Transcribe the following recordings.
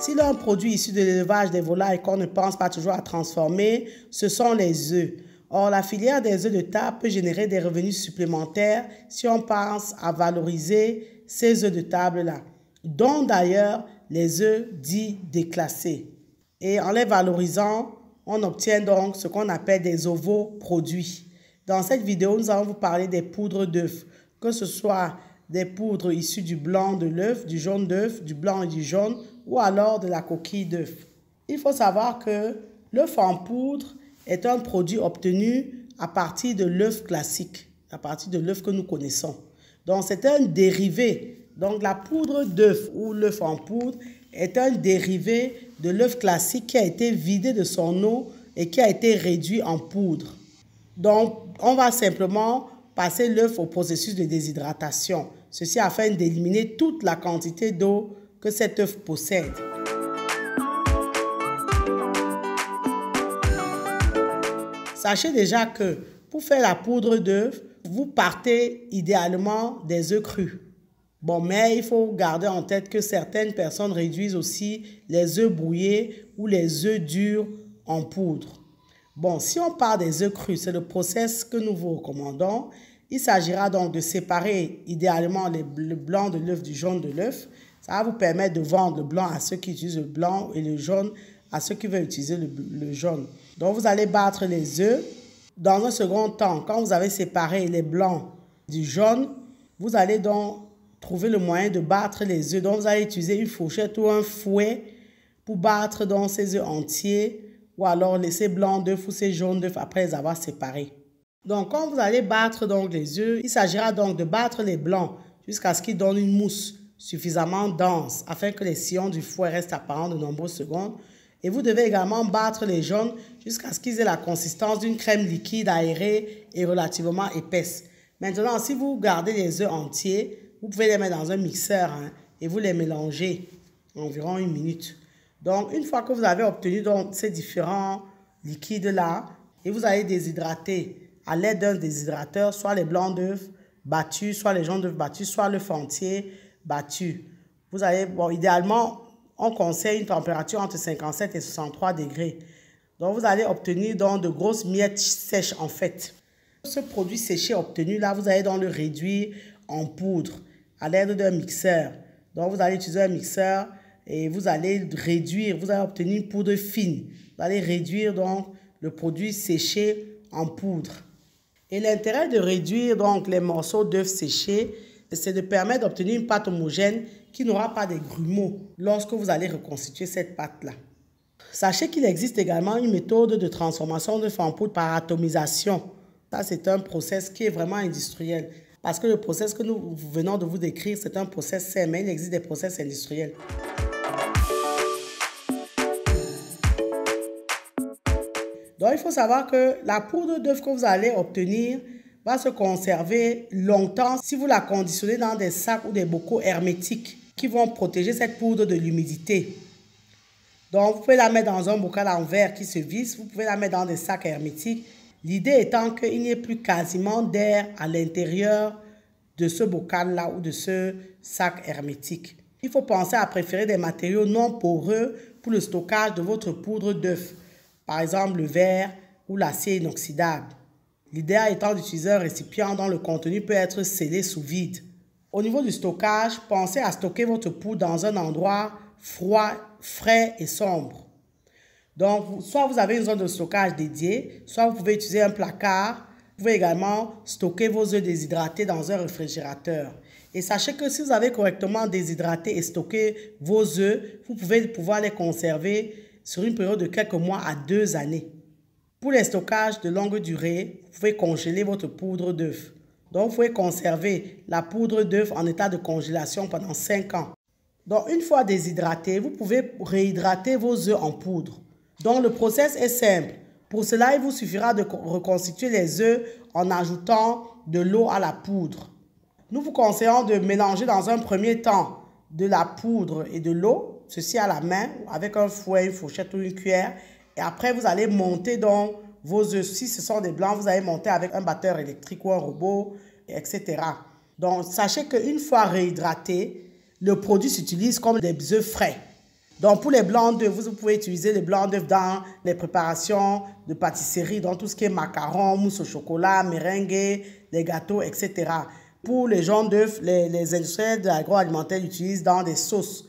S'il y a un produit issu de l'élevage des volailles qu'on ne pense pas toujours à transformer, ce sont les œufs. Or, la filière des œufs de table peut générer des revenus supplémentaires si on pense à valoriser ces œufs de table-là, dont d'ailleurs les œufs dits déclassés. Et en les valorisant, on obtient donc ce qu'on appelle des ovoproduits. Dans cette vidéo, nous allons vous parler des poudres d'œufs, que ce soit des poudres issues du blanc de l'œuf, du jaune d'œuf, du blanc et du jaune, ou alors de la coquille d'œuf. Il faut savoir que l'œuf en poudre est un produit obtenu à partir de l'œuf classique, à partir de l'œuf que nous connaissons. Donc, c'est un dérivé. Donc, la poudre d'œuf ou l'œuf en poudre est un dérivé de l'œuf classique qui a été vidé de son eau et qui a été réduit en poudre. Donc, on va simplement passer l'œuf au processus de déshydratation. Ceci afin d'éliminer toute la quantité d'eau que cet œuf possède. Sachez déjà que pour faire la poudre d'œuf, vous partez idéalement des œufs crus. Bon, mais il faut garder en tête que certaines personnes réduisent aussi les œufs brouillés ou les œufs durs en poudre. Bon, si on part des œufs crus, c'est le process que nous vous recommandons. Il s'agira donc de séparer idéalement le blanc de l'œuf du jaune de l'œuf. Ça va vous permettre de vendre le blanc à ceux qui utilisent le blanc et le jaune à ceux qui veulent utiliser le jaune. Donc, vous allez battre les œufs. Dans un second temps, quand vous avez séparé les blancs du jaune, vous allez donc trouver le moyen de battre les œufs. Donc, vous allez utiliser une fourchette ou un fouet pour battre donc ces œufs entiers ou alors laisser blancs d'œufs ou ces jaunes d'œufs après les avoir séparés. Donc, quand vous allez battre donc les œufs, il s'agira donc de battre les blancs jusqu'à ce qu'ils donnent une mousse suffisamment dense afin que les sillons du fouet restent apparents de nombreuses secondes. Et vous devez également battre les jaunes jusqu'à ce qu'ils aient la consistance d'une crème liquide aérée et relativement épaisse. Maintenant, si vous gardez les œufs entiers, vous pouvez les mettre dans un mixeur et vous les mélangez environ 1 minute. Donc, une fois que vous avez obtenu donc ces différents liquides-là, et vous allez déshydrater à l'aide d'un déshydrateur, soit les blancs d'œufs battus, soit les jaunes d'œufs battus, soit l'œuf entier battu. Vous allez, bon, idéalement, on conseille une température entre 57 et 63 degrés. Donc, vous allez obtenir donc de grosses miettes sèches en fait. Ce produit séché obtenu là, vous allez donc le réduire en poudre à l'aide d'un mixeur. Donc, vous allez utiliser un mixeur et vous allez réduire, vous allez obtenir une poudre fine. Vous allez réduire donc le produit séché en poudre. Et l'intérêt de réduire donc les morceaux d'œufs séchés, c'est de permettre d'obtenir une pâte homogène qui n'aura pas de grumeaux lorsque vous allez reconstituer cette pâte-là. Sachez qu'il existe également une méthode de transformation d'œufs en poudre par atomisation. Ça, c'est un process qui est vraiment industriel. Parce que le process que nous venons de vous décrire, c'est un process sain, mais il existe des process industriels. Donc, il faut savoir que la poudre d'œuf que vous allez obtenir va se conserver longtemps si vous la conditionnez dans des sacs ou des bocaux hermétiques qui vont protéger cette poudre de l'humidité. Donc, vous pouvez la mettre dans un bocal en verre qui se visse, vous pouvez la mettre dans des sacs hermétiques. L'idée étant qu'il n'y ait plus quasiment d'air à l'intérieur de ce bocal-là ou de ce sac hermétique. Il faut penser à préférer des matériaux non poreux pour le stockage de votre poudre d'œuf. Par exemple, le verre ou l'acier inoxydable. L'idéal étant d'utiliser un récipient dont le contenu peut être scellé sous vide. Au niveau du stockage, pensez à stocker votre poudre dans un endroit froid, frais et sombre. Donc, soit vous avez une zone de stockage dédiée, soit vous pouvez utiliser un placard. Vous pouvez également stocker vos œufs déshydratés dans un réfrigérateur. Et sachez que si vous avez correctement déshydraté et stocké vos œufs, vous pouvez pouvoir les conserver sur une période de quelques mois à 2 années. Pour les stockages de longue durée, vous pouvez congeler votre poudre d'œuf. Donc, vous pouvez conserver la poudre d'œuf en état de congélation pendant 5 ans. Donc, une fois déshydraté, vous pouvez réhydrater vos œufs en poudre. Donc, le process est simple. Pour cela, il vous suffira de reconstituer les œufs en ajoutant de l'eau à la poudre. Nous vous conseillons de mélanger dans un premier temps de la poudre et de l'eau, ceci à la main, avec un fouet, une fourchette ou une cuillère. Et après, vous allez monter donc vos œufs. Si ce sont des blancs, vous allez monter avec un batteur électrique ou un robot, etc. Donc, sachez qu'une fois réhydraté, le produit s'utilise comme des œufs frais. Donc, pour les blancs d'œufs, vous pouvez utiliser les blancs d'œufs dans les préparations de pâtisserie, dans tout ce qui est macarons, mousse au chocolat, meringues, les gâteaux, etc. Pour les jaunes d'œufs, les industriels de l'agroalimentaire l'utilisent dans des sauces,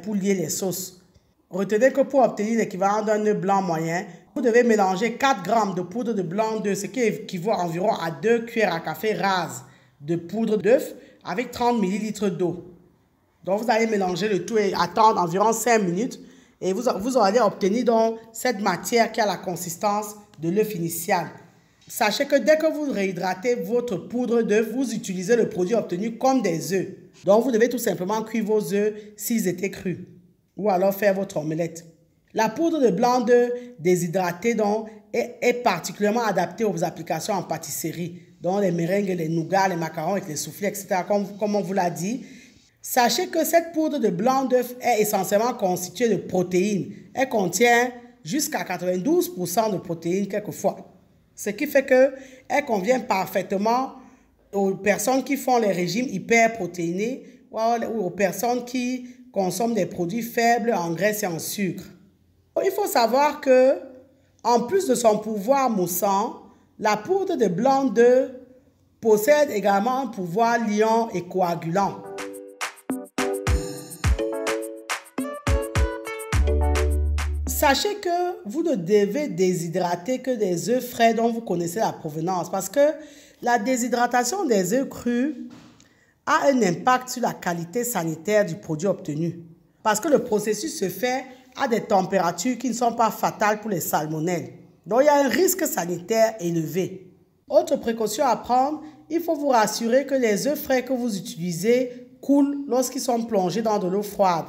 pour lier les sauces. Retenez que pour obtenir l'équivalent d'un œuf blanc moyen, vous devez mélanger 4 grammes de poudre de blanc d'œuf, ce qui équivaut environ à 2 cuillères à café rases de poudre d'œuf avec 30 ml d'eau. Donc, vous allez mélanger le tout et attendre environ 5 minutes. Et vous allez obtenir donc cette matière qui a la consistance de l'œuf initial. Sachez que dès que vous réhydratez votre poudre d'œuf, vous utilisez le produit obtenu comme des œufs. Donc, vous devez tout simplement cuire vos œufs s'ils étaient crus. Ou alors faire votre omelette. La poudre de blanc d'œuf déshydratée donc, est particulièrement adaptée aux applications en pâtisserie. Donc, les meringues, les nougats, les macarons avec les soufflés, etc. Comme on vous l'a dit. Sachez que cette poudre de blanc d'œuf est essentiellement constituée de protéines. Elle contient jusqu'à 92% de protéines quelquefois. Ce qui fait qu'elle convient parfaitement aux personnes qui font les régimes hyperprotéinés ou aux personnes qui consomment des produits faibles en graisse et en sucre. Il faut savoir que, en plus de son pouvoir moussant, la poudre de blanc d'œuf possède également un pouvoir liant et coagulant. Sachez que vous ne devez déshydrater que des œufs frais dont vous connaissez la provenance parce que la déshydratation des œufs crus a un impact sur la qualité sanitaire du produit obtenu. Parce que le processus se fait à des températures qui ne sont pas fatales pour les salmonelles. Donc, il y a un risque sanitaire élevé. Autre précaution à prendre, il faut vous rassurer que les œufs frais que vous utilisez coulent lorsqu'ils sont plongés dans de l'eau froide.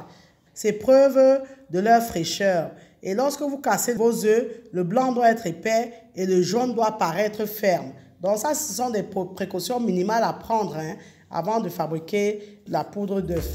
C'est preuve de leur fraîcheur. Et lorsque vous cassez vos œufs, le blanc doit être épais et le jaune doit paraître ferme. Donc ça, ce sont des précautions minimales à prendre avant de fabriquer la poudre d'œuf.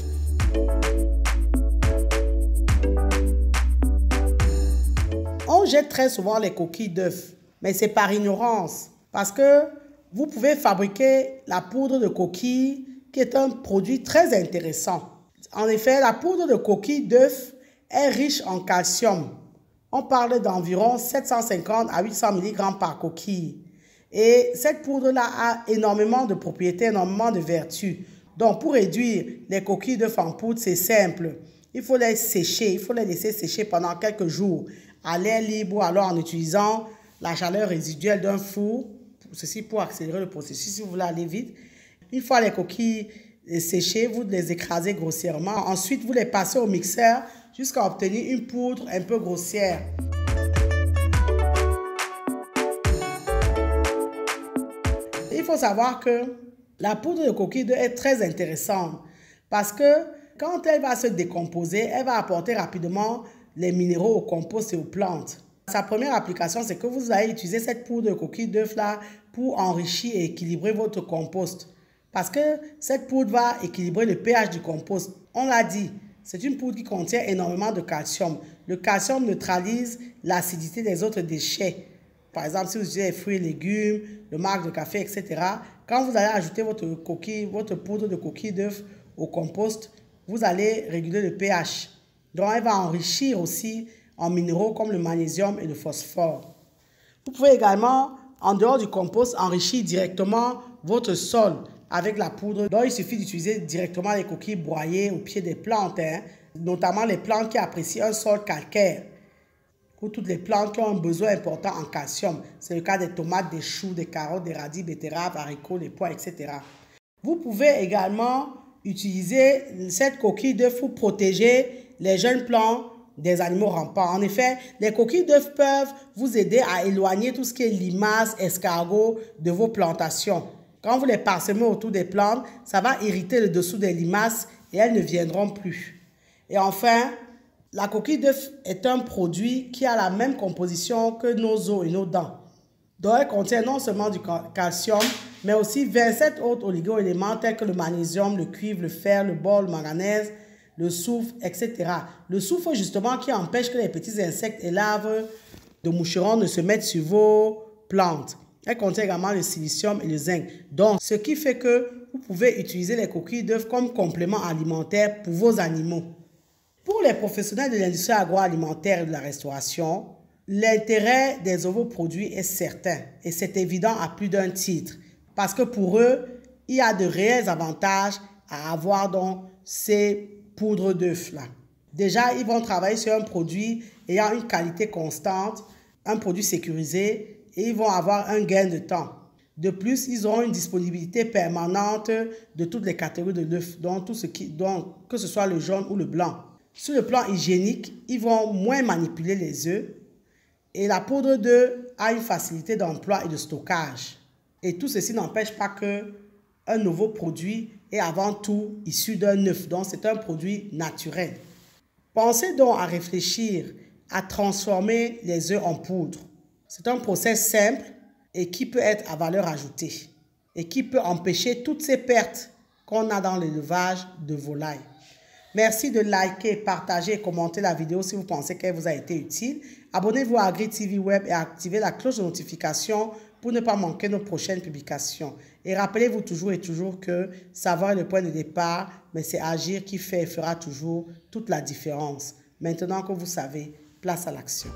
On jette très souvent les coquilles d'œufs, mais c'est par ignorance. Parce que vous pouvez fabriquer la poudre de coquille qui est un produit très intéressant. En effet, la poudre de coquille d'œuf est riche en calcium. On parle d'environ 750 à 800 mg par coquille. Et cette poudre-là a énormément de propriétés, énormément de vertus. Donc, pour réduire les coquilles d'œuf en poudre, c'est simple. Il faut les sécher, il faut les laisser sécher pendant quelques jours à l'air libre ou alors en utilisant la chaleur résiduelle d'un four. Ceci pour accélérer le processus si vous voulez aller vite. Une fois les coquilles séchées, vous les écrasez grossièrement. Ensuite, vous les passez au mixeur jusqu'à obtenir une poudre un peu grossière. Il faut savoir que la poudre de coquille d'œuf est très intéressante parce que quand elle va se décomposer, elle va apporter rapidement les minéraux au compost et aux plantes. Sa première application, c'est que vous allez utiliser cette poudre de coquille d'œuf là pour enrichir et équilibrer votre compost. Parce que cette poudre va équilibrer le pH du compost. On l'a dit, c'est une poudre qui contient énormément de calcium. Le calcium neutralise l'acidité des autres déchets. Par exemple, si vous utilisez les fruits et légumes, le marc de café, etc. Quand vous allez ajouter votre poudre de coquille d'œuf au compost, vous allez réguler le pH. Donc, elle va enrichir aussi en minéraux comme le magnésium et le phosphore. Vous pouvez également, en dehors du compost, enrichir directement votre sol avec la poudre. Donc, il suffit d'utiliser directement les coquilles broyées au pied des plantes, notamment les plantes qui apprécient un sol calcaire, ou toutes les plantes qui ont un besoin important en calcium. C'est le cas des tomates, des choux, des carottes, des radis, betteraves, haricots, les pois, etc. Vous pouvez également utiliser cette coquille d'œuf pour protéger les jeunes plants des animaux rampants. En effet, les coquilles d'œuf peuvent vous aider à éloigner tout ce qui est limaces, escargots de vos plantations. Quand vous les parsemez autour des plantes, ça va irriter le dessous des limaces et elles ne viendront plus. Et enfin, la coquille d'œuf est un produit qui a la même composition que nos os et nos dents. Donc, elle contient non seulement du calcium, mais aussi 27 autres oligo-éléments tels que le magnésium, le cuivre, le fer, le bore, le manganèse, le soufre, etc. Le soufre, justement, qui empêche que les petits insectes et larves de moucherons ne se mettent sur vos plantes. Elle contient également le silicium et le zinc. Donc, ce qui fait que vous pouvez utiliser les coquilles d'œuf comme complément alimentaire pour vos animaux. Pour Pour les professionnels de l'industrie agroalimentaire et de la restauration, l'intérêt des ovoproduits est certain et c'est évident à plus d'un titre parce que pour eux, il y a de réels avantages à avoir dans ces poudres d'œufs-là. Déjà, ils vont travailler sur un produit ayant une qualité constante, un produit sécurisé et ils vont avoir un gain de temps. De plus, ils auront une disponibilité permanente de toutes les catégories de l'œuf, que ce soit le jaune ou le blanc. Sur le plan hygiénique, ils vont moins manipuler les œufs et la poudre d'œuf a une facilité d'emploi et de stockage. Et tout ceci n'empêche pas qu'un nouveau produit est avant tout issu d'un œuf, donc c'est un produit naturel. Pensez donc à réfléchir à transformer les œufs en poudre. C'est un process simple et qui peut être à valeur ajoutée et qui peut empêcher toutes ces pertes qu'on a dans l'élevage de volailles. Merci de liker, partager et commenter la vidéo si vous pensez qu'elle vous a été utile. Abonnez-vous à AgriTV Web et activez la cloche de notification pour ne pas manquer nos prochaines publications. Et rappelez-vous toujours et toujours que savoir est le point de départ, mais c'est agir qui fait et fera toujours toute la différence. Maintenant que vous savez, place à l'action.